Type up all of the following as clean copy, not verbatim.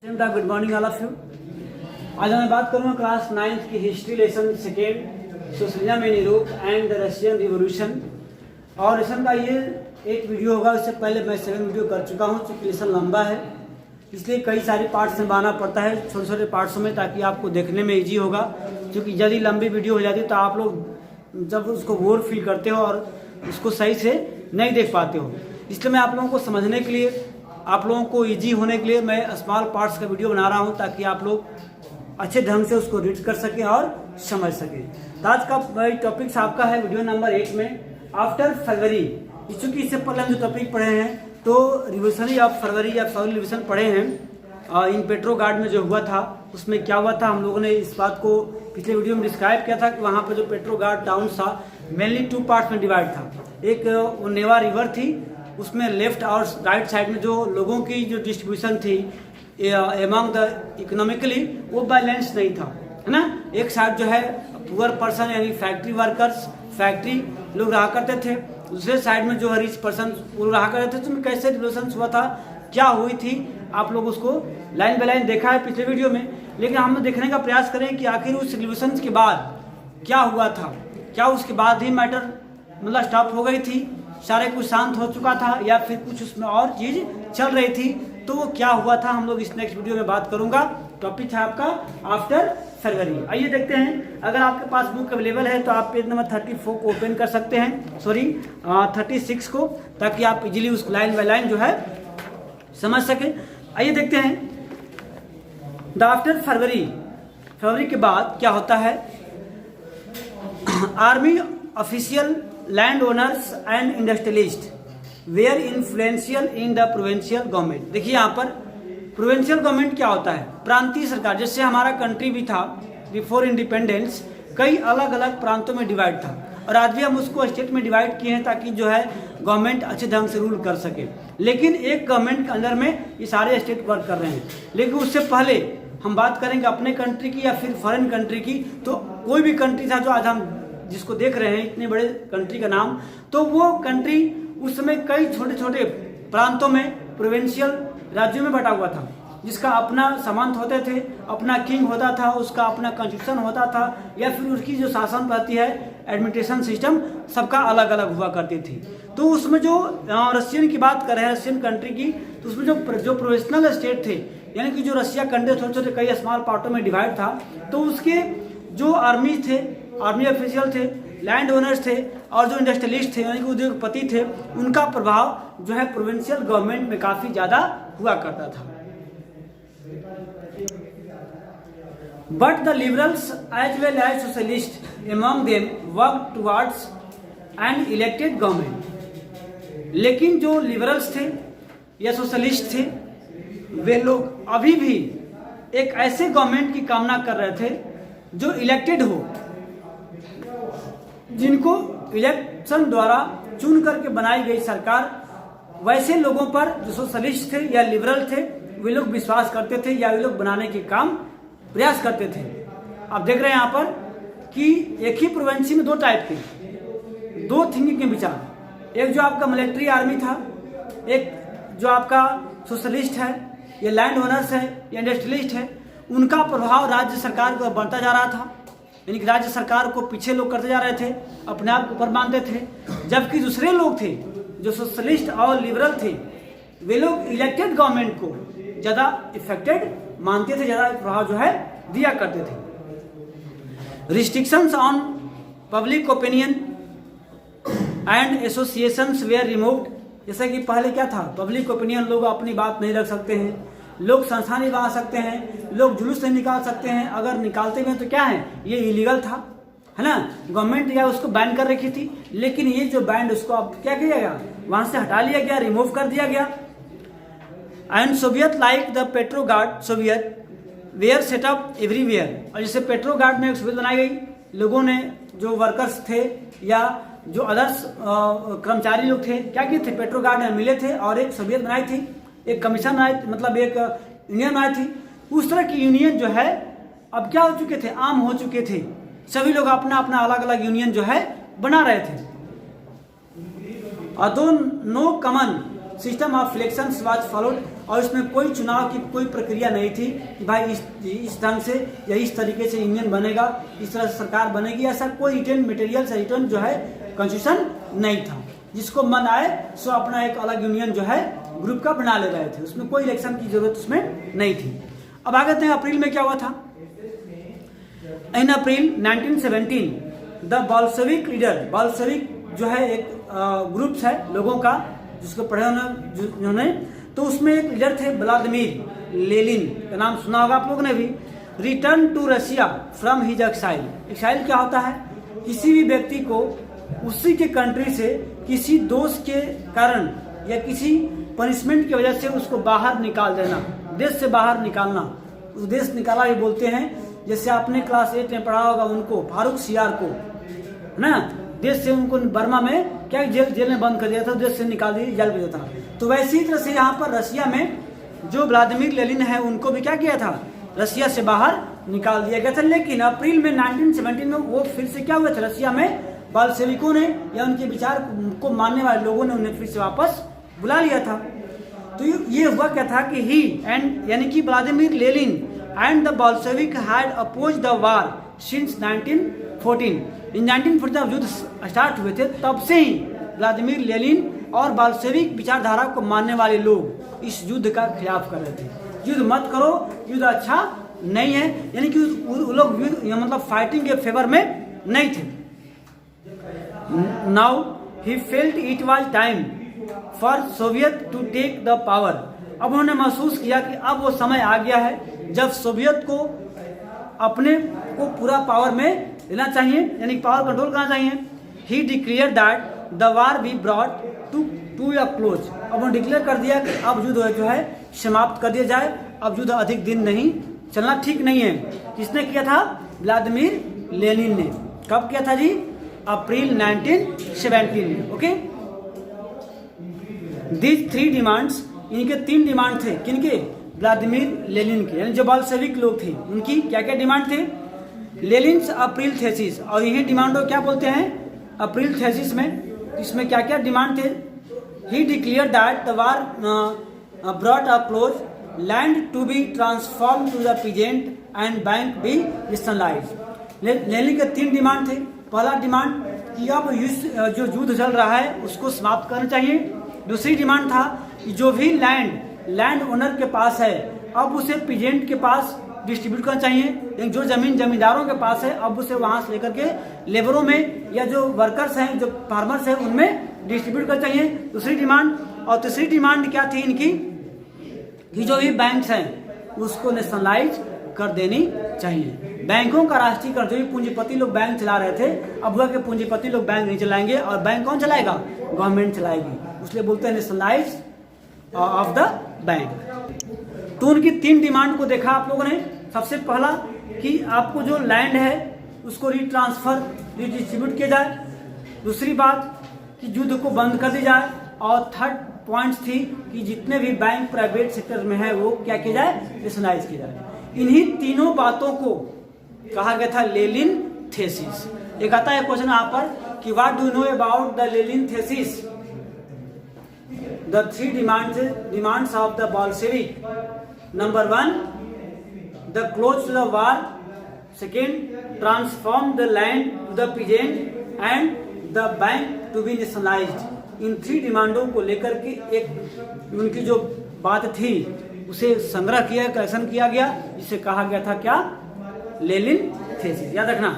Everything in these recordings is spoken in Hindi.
Good morning all of you. आज मैं बात करूंगा क्लास 9th की history lesson second, socialism in Europe and the Russian revolution. और लेसन का ये एक वीडियो होगा, इससे पहले मैं 7 वीडियो कर चुका हूँ। चूँकि लेसन लंबा है इसलिए कई सारे पार्ट्स में बनाना पड़ता है, छोटे छोटे पार्ट्स में, ताकि आपको देखने में ईजी होगा। क्योंकि यदि लंबी वीडियो हो जाती है तो आप लोग जब उसको बोर फील करते हो और उसको सही से नहीं देख पाते हो। इसलिए मैं आप लोगों को समझने के लिए, आप लोगों को इजी होने के लिए मैं स्मॉल पार्ट्स का वीडियो बना रहा हूं, ताकि आप लोग अच्छे ढंग से उसको रीड कर सकें और समझ सकें। तो आज का टॉपिक्स आपका है वीडियो नंबर 8 में आफ्टर फरवरी। चूँकि इससे पहले हम जो टॉपिक पढ़े हैं तो रिवोल्यूशनरी ऑफ फरवरी या फरवरी रिवोल्यूशन पढ़े हैं। इन पेट्रोग्राड में जो हुआ था उसमें क्या हुआ था, हम लोगों ने इस बात को पिछले वीडियो में डिस्क्राइब किया था कि वहाँ पर जो पेट्रोग्राड टाउन था मेनली 2 पार्ट्स में डिवाइड था। एक नेवा रिवर थी, उसमें लेफ्ट और राइट साइड में जो लोगों की जो डिस्ट्रीब्यूशन थी एमंग द इकोनॉमिकली वो बैलेंस नहीं था, है ना। एक साइड जो है पुअर पर्सन यानी फैक्ट्री वर्कर्स, फैक्ट्री लोग रहा करते थे, दूसरे साइड में जो रिच पर्सन वो रहा करते थे। तो कैसे रिवोल्यूशन हुआ था, क्या हुई थी, आप लोग उसको लाइन बाय लाइन देखा है पिछले वीडियो में। लेकिन हम देखने का प्रयास करें कि आखिर उस रिवोल्यूशन के बाद क्या हुआ था। क्या उसके बाद ही मैटर मतलब स्टॉप हो गई थी, सारे कुछ शांत हो चुका था, या फिर कुछ उसमें और चीज चल रही थी, तो वो क्या हुआ था हम लोग इस नेक्स्ट वीडियो में बात करूंगा। टॉपिक है आपका आफ्टर फरवरी। आइए देखते हैं। अगर आपके पास बुक अवेलेबल है तो आप पेज नंबर 34 को ओपन कर सकते हैं, 36 को, ताकि आप इजीली उस लाइन बाय लाइन जो है समझ सके। आइए देखते हैं द आफ्टर फरवरी। फरवरी के बाद क्या होता है। Army official, land owners and industrialist were influential in the provincial government. देखिए यहाँ पर प्रोविंशियल गवर्नमेंट क्या होता है, प्रांतीय सरकार। जैसे हमारा कंट्री भी था बिफोर इंडिपेंडेंस, कई अलग अलग प्रांतों में डिवाइड था, और आज भी हम उसको स्टेट में डिवाइड किए हैं ताकि जो है गवर्नमेंट अच्छे ढंग से रूल कर सके। लेकिन एक गवर्नमेंट के अंदर में ये सारे स्टेट वर्क कर रहे हैं। लेकिन उससे पहले हम बात करेंगे अपने कंट्री की या फिर फॉरेन कंट्री की, तो कोई भी कंट्री था जो आज हम जिसको देख रहे हैं, इतने बड़े कंट्री का नाम, तो वो कंट्री उस समय कई छोटे छोटे प्रांतों में, प्रोविंशियल राज्यों में बटा हुआ था, जिसका अपना सामंत होते थे, अपना किंग होता था, उसका अपना कॉन्स्टिट्यूशन होता था, या फिर उसकी जो शासन रहती है, एडमिनिस्ट्रेशन सिस्टम सबका अलग अलग हुआ करती थी। तो उसमें जो रशियन की बात कर रहे हैं, रशियन कंट्री की, तो उसमें जो प्रोविंशियल स्टेट थे, यानी कि जो रशिया कंट्री छोटे छोटे कई स्मॉल पार्टों में डिवाइड था, तो उसके जो आर्मी थे, आर्मी ऑफिशियल थे, लैंड ओनर्स थे, और जो इंडस्ट्रियलिस्ट थे यानी कि उद्योगपति थे, उनका प्रभाव जो है प्रोविंशियल गवर्नमेंट में काफी ज्यादा हुआ करता था। But the liberals as well as socialist among them work towards an elected government. लेकिन जो लिबरल्स थे या सोशलिस्ट थे, वे लोग अभी भी एक ऐसे गवर्नमेंट की कामना कर रहे थे जो इलेक्टेड हो, जिनको इलेक्शन द्वारा चुन करके बनाई गई सरकार। वैसे लोगों पर जो सोशलिस्ट थे या लिबरल थे, वे लोग विश्वास करते थे या वे लोग बनाने के काम प्रयास करते थे। आप देख रहे हैं यहाँ पर कि एक ही प्रोविंस में 2 टाइप के, 2 थिंकिंग के विचार। एक जो आपका मिलिट्री आर्मी था, एक जो आपका सोशलिस्ट है या लैंड ओनर्स है या इंडस्ट्रियलिस्ट है। उनका प्रभाव राज्य सरकार को बढ़ता जा रहा था, यानी कि राज्य सरकार को पीछे लोग करते जा रहे थे, अपने आप को ऊपर मानते थे। जबकि दूसरे लोग थे जो सोशलिस्ट और लिबरल थे, वे लोग इलेक्टेड गवर्नमेंट को ज्यादा इफेक्टेड मानते थे, ज्यादा प्रभाव जो है दिया करते थे। Restrictions on public opinion and associations were removed. जैसे कि पहले क्या था, पब्लिक ओपिनियन, लोग अपनी बात नहीं रख सकते हैं, लोग संस्था नहीं बना सकते हैं, लोग जुलूस नहीं निकाल सकते हैं। अगर निकालते हुए तो क्या है, ये इलीगल था, है ना। गवर्नमेंट या उसको बैन कर रखी थी, लेकिन ये जो बैन उसको अब क्या किया गया, वहां से हटा लिया गया, रिमूव कर दिया गया। And soviet like the Petrograd soviet were set up everywhere. और जैसे पेट्रोग्राड में एक सोवियत बनाई गई, लोगों ने जो वर्कर्स थे या जो अदर्स कर्मचारी लोग थे क्या किए थे, पेट्रोग्राड में मिले थे और एक सोवियत बनाई थी, एक कमीशन बनाई, मतलब एक यूनियन बनाई थी। उस तरह की यूनियन जो है अब क्या हो चुके थे, आम हो चुके थे। सभी लोग अपना अपना अलग अलग यूनियन जो है बना रहे थे। और though no common system of elections was followed. और इसमें कोई चुनाव की कोई प्रक्रिया नहीं थी कि भाई इस ढंग से या इस तरीके से यूनियन बनेगा, इस तरह से सरकार बनेगी, ऐसा कोई रिटर्न मटेरियल से रिटर्न जो है कॉन्स्टिट्यूशन नहीं था। जिसको मन आए सो अपना एक अलग यूनियन जो है ग्रुप का बना ले रहे थे, उसमें कोई इलेक्शन की जरूरत उसमें नहीं थी। अब आगे देखते हैं अप्रैल में क्या हुआ था। इन अप्रैल 1917 द बोल्शेविक लीडर, बोल्शेविक जो है एक ग्रुप्स है लोगों का जिसको पढ़े उन्होंने, तो उसमें एक लीडर थे व्लादिमीर लेनिन का नाम सुना होगा आप लोगों ने भी। Return to Russia from his exile. Exile क्या होता है? किसी भी व्यक्ति को उसी के कंट्री से किसी दोष के कारण या किसी पनिशमेंट की वजह से उसको बाहर निकाल देना, देश से बाहर निकालना, उस देश निकाला भी बोलते हैं। जैसे आपने क्लास 8 में पढ़ा होगा उनको, फारूक सियार को, है ना, देश से उनको बर्मा में क्या जेल में बंद कर दिया था, देश से निकाल दिया, जेल भेजा था। तो वैसी तरह से यहाँ पर रशिया में जो व्लादिमीर लेनिन है उनको भी क्या किया था, रशिया से बाहर निकाल दिया गया था। लेकिन अप्रैल में 1917 में वो फिर से क्या हुआ था, रशिया में बोल्शेविकों ने या उनके विचार को मानने वाले लोगों ने उन्हें फिर से वापस बुला लिया था। तो ये हुआ क्या था कि ही एंड यानी कि Vladimir Lenin and the Bolshevik had oppose the war since 1914। In 1914 जब युद्ध स्टार्ट हुए थे तब से ही व्लादिमीर लेनिन और बोल्शेविक विचारधारा को मानने वाले लोग इस युद्ध का खिलाफ कर रहे थे। युद्ध मत करो, युद्ध अच्छा नहीं है, यानी कि वो लोग मतलब फाइटिंग के फेवर में नहीं थे। Now he felt it was time for soviet to take the power. अब उन्होंने महसूस किया कि अब वो समय आ गया है जब सोवियत को अपने को पूरा पावर में लेना चाहिए, यानी पावर कंट्रोल करना चाहिए। He declare that the war be brought to a close. अब उन्होंने डिक्लेयर कर दिया कि अब युद्ध जो है समाप्त कर दिया जाए, अब युद्ध अधिक दिन नहीं चलना ठीक नहीं है। किसने किया था? व्लादिमीर लेनिन ने। कब किया था जी? अप्रैल 1917 में। ओके, दीज 3 डिमांड्स, इनके 3 डिमांड थे। किनके? व्लादिमीर लेनिन के, यानी जो बोल्शेविक लोग थे उनकी क्या क्या डिमांड थे? लेनिन्स अप्रैल थेसिस, और यही डिमांड क्या बोलते हैं? अप्रैल थेसिस में इसमें क्या क्या डिमांड थे? He declare that the war brought a close, land to be transform to the peasant and bank be nationalized. Lenin के 3 डिमांड थे। पहला डिमांड कि अब जो युद्ध चल रहा है उसको समाप्त करना चाहिए। दूसरी डिमांड था कि जो भी लैंड ओनर के पास है अब उसे पीजेंट के पास डिस्ट्रीब्यूट करना चाहिए। जो जमीन जमींदारों के पास है अब उसे वहां से लेकर के लेबरों में या जो वर्कर्स हैं, जो फार्मर्स हैं, उनमें डिस्ट्रीब्यूट करना चाहिए। दूसरी डिमांड। और तीसरी डिमांड क्या थी इनकी कि जो भी बैंक्स हैं उसको नेशनलाइज कर देनी चाहिए। बैंकों का राष्ट्रीयकरण, जो भी पूंजीपति लोग बैंक चला रहे थे, अब वह के पूंजीपति लोग बैंक नहीं चलाएंगे और बैंक कौन चलाएगा? गवर्नमेंट चलाएगी, इसलिए बोलते हैं नेशनलाइज ऑफ द बैंक। तो उनकी 3 डिमांड को देखा आप लोगों ने। सबसे पहला कि आपको जो लैंड है उसको रिट्रांसफर रिडिस्ट्रीब्यूट किया जाए। दूसरी बात कि युद्ध को बंद कर दी जाए। और थर्ड पॉइंट्स थी कि जितने भी बैंक प्राइवेट सेक्टर में है वो क्या किया जाए? नेशनलाइज किया जाए। इन्हीं तीनों बातों को कहा गया था लेनिन थेसिस। एक आता है क्वेश्चन यहाँ पर कि what do know about the Lenin thesis? The 3 demands of the Bolshevik. Number 1, the close to the war. Second, transform the land to the peasant and the bank to be nationalized. इन 3 डिमांडों को लेकर के एक उनकी जो बात थी उसे संग्रह किया, कलेक्शन किया गया, जिसे कहा गया था क्या? Lenin thesis. याद रखना।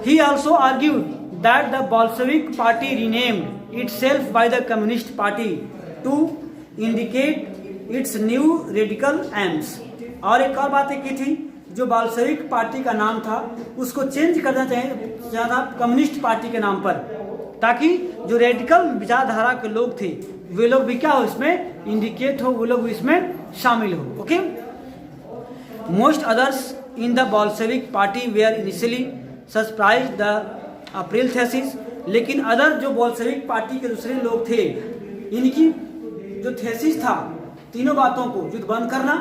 He also argued that the Bolshevik party renamed itself by the Communist Party to indicate its new radical aims. और एक और बात की थी, जो बोल्शेविक पार्टी का नाम था उसको चेंज करना चाहिए था कम्युनिस्ट पार्टी के नाम पर, ताकि जो रेडिकल विचारधारा के लोग थे वे लोग भी क्या हो, इसमें इंडिकेट हो, वो लोग इसमें शामिल हो। Okay, most others in the Bolshevik party wear initially surprise the April thesis. लेकिन अदर जो बोल्शेविक पार्टी के दूसरे लोग थे, इनकी जो थेसिस था तीनों बातों को, युद्ध बंद करना,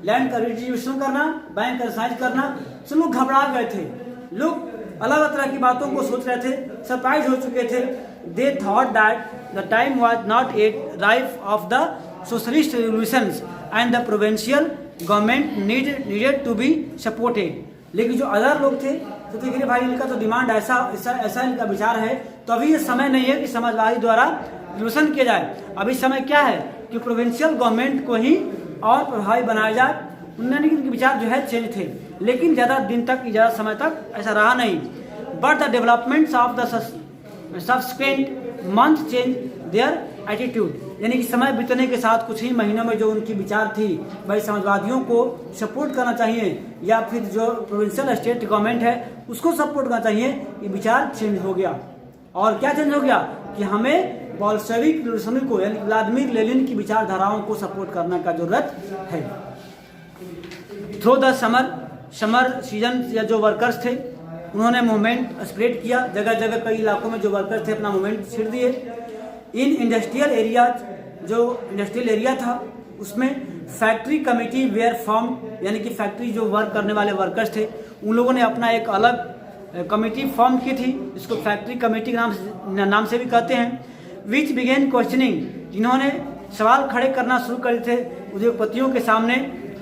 लैंड का रिडिस्ट्रीब्यूशन करना, बैंक का साइज करना, सब लोग घबरा गए थे। लोग अलग अलग तरह की बातों को सोच रहे थे, सरप्राइज हो चुके थे। They thought that the time was not at ripe of the socialist revolutions and the provincial government needed to be supported। लेकिन जो अदर लोग थे तो देखिए भाई इनका तो डिमांड ऐसा इनका विचार है, तो अभी ये समय नहीं है कि समाजवादी द्वारा रिवोल्यूशन किया जाए। अभी समय क्या है कि प्रोविंशियल गवर्नमेंट को ही और प्रभावी बनाया जाए। उन्होंने इनके विचार जो है चेंज थे, लेकिन ज़्यादा दिन तक, ज़्यादा समय तक ऐसा रहा नहीं। But the developments of the subsequent month change their attitude, यानी कि समय बीतने के साथ कुछ ही महीनों में जो उनकी विचार थी भाई समाजवादियों को सपोर्ट करना चाहिए या फिर जो प्रोविंशियल स्टेट गवर्नमेंट है उसको सपोर्ट करना चाहिए, ये विचार चेंज हो गया। और क्या चेंज हो गया कि हमें बोल्शेविक रिवॉल्यूशन को यानी व्लादिमीर लेनिन की विचारधाराओं को सपोर्ट करने का जरूरत है। थ्रू द समर सीजन या जो वर्कर्स थे उन्होंने मूवमेंट स्प्रेड किया, जगह जगह कई इलाकों में जो वर्कर्स थे अपना मूवमेंट छिड़ दिए। इन इंडस्ट्रियल एरियाज, जो इंडस्ट्रियल एरिया था उसमें फैक्ट्री कमेटी वेयर फॉर्म, यानी कि फैक्ट्री जो वर्क करने वाले वर्कर्स थे उन लोगों ने अपना एक अलग कमेटी फॉर्म की थी, जिसको फैक्ट्री कमेटी के नाम से भी कहते हैं। विच बिगेन क्वेश्चनिंग, जिन्होंने सवाल खड़े करना शुरू कर थे उद्योगपतियों के सामने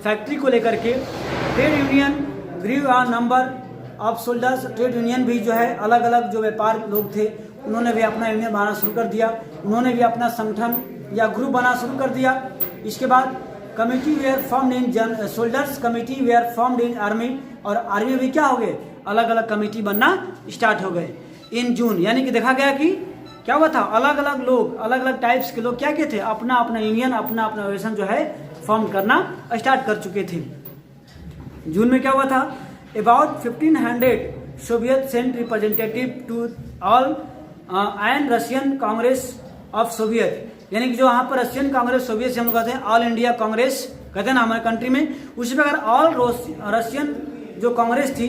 फैक्ट्री को लेकर के। Trade union grieve a number of soldiers, trade union भी जो है अलग अलग जो व्यापार लोग थे उन्होंने भी अपना यूनियन बनाना शुरू कर दिया, उन्होंने भी अपना संगठन या ग्रुप बनाना शुरू कर दिया। इसके बाद committee were formed in soldiers, committee were formed in army, और आर्मी भी क्या हो गए अलग अलग कमेटी बनना स्टार्ट हो गए। इन जून, यानी कि देखा गया कि क्या हुआ था, अलग अलग लोग, अलग अलग टाइप्स के लोग क्या किए थे, अपना अपना यूनियन, अपना अपना ऑर्गेनाइजेशन जो है फॉर्म करना स्टार्ट कर चुके थे। जून में क्या हुआ था, about 1500 soviet sent representative to all and Russian congress of soviet, यानी कि जो वहाँ पर रशियन कांग्रेस सोवियत से हम लोग कहते हैं ऑल इंडिया कांग्रेस कहते हैं ना हमारे कंट्री में, उसी प्रकार ऑल रशियन जो कांग्रेस थी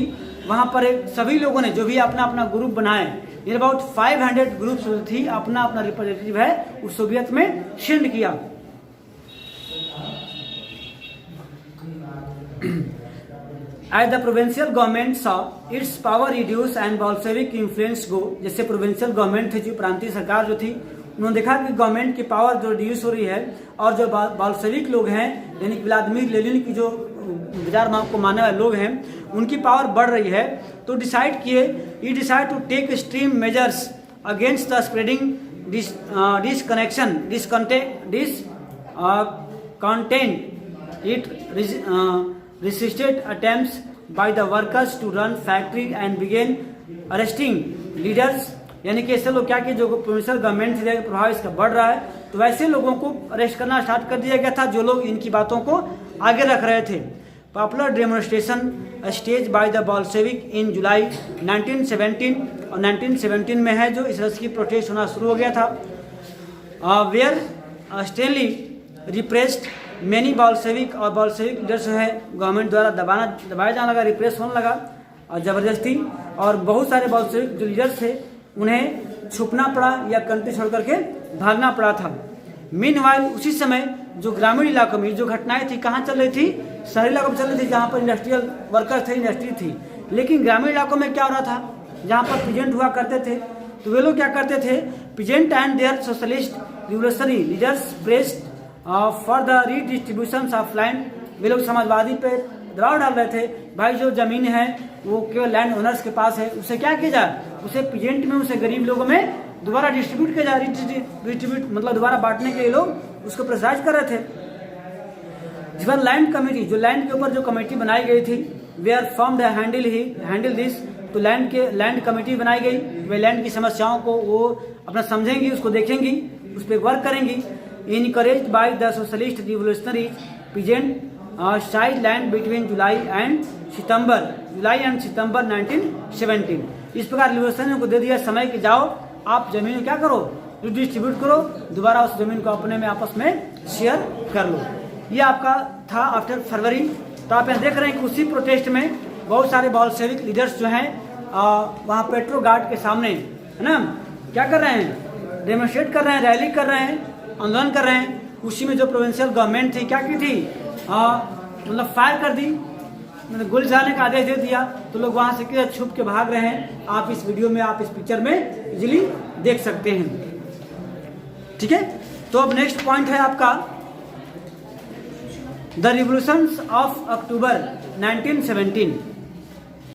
वहाँ पर सभी लोगों ने जो भी अपना अपना ग्रुप बनाए, ये अबाउट 500 ग्रुप्स थी, अपना अपना रिप्रेजेंटेटिव है उस सोवियत में सेंड किया। As the provincial government saw its power reduce and Bolshevik influence go, जैसे प्रोविंशियल गवर्नमेंट थी, जो प्रांतीय सरकार जो थी, उन्होंने देखा कि गवर्नमेंट की पावर जो रिड्यूस हो रही है और जो बोल्शेविक लोग हैं यानी कि व्लादिमीर लेनिन की जो विचारधारा को मानने वाले लोग हैं उनकी पावर बढ़ रही है, तो डिसाइड किए decide to take extreme measures against the spreading disconnection discontent it resisted attempts by the workers to run factory and began arresting leaders, यानी कि ऐसे लोग क्या कि जो प्रोविंशियल गवर्नमेंट से प्रभाव इसका बढ़ रहा है तो वैसे लोगों को अरेस्ट करना स्टार्ट कर दिया गया था जो लोग इनकी बातों को आगे रख रहे थे। Popular demonstration stage by the Bolshevik in July 1917, और 1917 में है जो इस तरह की प्रोटेस्ट होना शुरू हो गया था। Were sternly repressed many Bolshevik, और बोल्शेविक लीडर्स जो है गवर्नमेंट द्वारा दबाया जाने लगा, रिप्रेस होने लगा और ज़बरदस्ती, और बहुत सारे बोल्शेविक जो लीडर्स थे उन्हें छुपना पड़ा या कंट्री छोड़ करके भागना पड़ा था। मीनवाइल उसी समय जो ग्रामीण इलाकों में जो घटनाएं थी कहाँ चल रही थी, शहरी इलाकों में चल रही थी जहाँ पर इंडस्ट्रियल वर्कर्स थे, इंडस्ट्री थी, लेकिन ग्रामीण इलाकों में क्या हो रहा था, जहाँ पर पीजेंट हुआ करते थे तो वे लोग क्या करते थे, peasant and their socialist revolutionary leaders pressed for the redistribution of land, वे लोग समाजवादी पे दबाव डाल रहे थे, भाई जो जमीन है वो केवल लैंड ओनर्स के पास है, उसे क्या किया जाए, उसे पीजेंट में, उसे गरीब लोगों में दोबारा डिस्ट्रीब्यूट किया जाए, डिस्ट्रीब्यूट मतलब दोबारा बांटने के लिए लोग उसको प्रेसाइज कर रहे थे। जिस पर लैंड कमेटी, जो लैंड के ऊपर जो कमेटी बनाई गई थी, वे आर फॉर्म्ड हैंडल दिस, तो लैंड कमेटी बनाई गई, वे लैंड की समस्याओं को वो अपना समझेंगी, उसको देखेंगी, उस पर वर्क करेंगी। Encouraged by the socialist revolutionaries, peasant side land between July and September 1917। इस प्रकार रिवोल्यूशन को दे दिया समय कि जाओ आप जमीन क्या करो, डिस्ट्रीब्यूट करो, दोबारा उस जमीन को अपने में आपस में शेयर कर लो। ये आपका था आफ्टर फरवरी। तो आप यहाँ देख रहे हैं कि उसी प्रोटेस्ट में बहुत सारे बोल्शेविक लीडर्स जो हैं वहाँ पेट्रो गार्ड के सामने है ना क्या कर रहे हैं, डेमोन्स्ट्रेट कर रहे हैं, रैली कर रहे हैं, आंदोलन कर रहे हैं। उसी में जो प्रोविंशियल गवर्नमेंट थी क्या की थी, मतलब फायर कर दी, मतलब गोली चलाने का आदेश दे दिया, तो लोग वहां से छुप के भाग रहे हैं। आप इस वीडियो में, आप इस पिक्चर में इजीली देख सकते हैं। ठीक है, तो अब नेक्स्ट पॉइंट है आपका द रिवोल्यूशंस ऑफ अक्टूबर 1917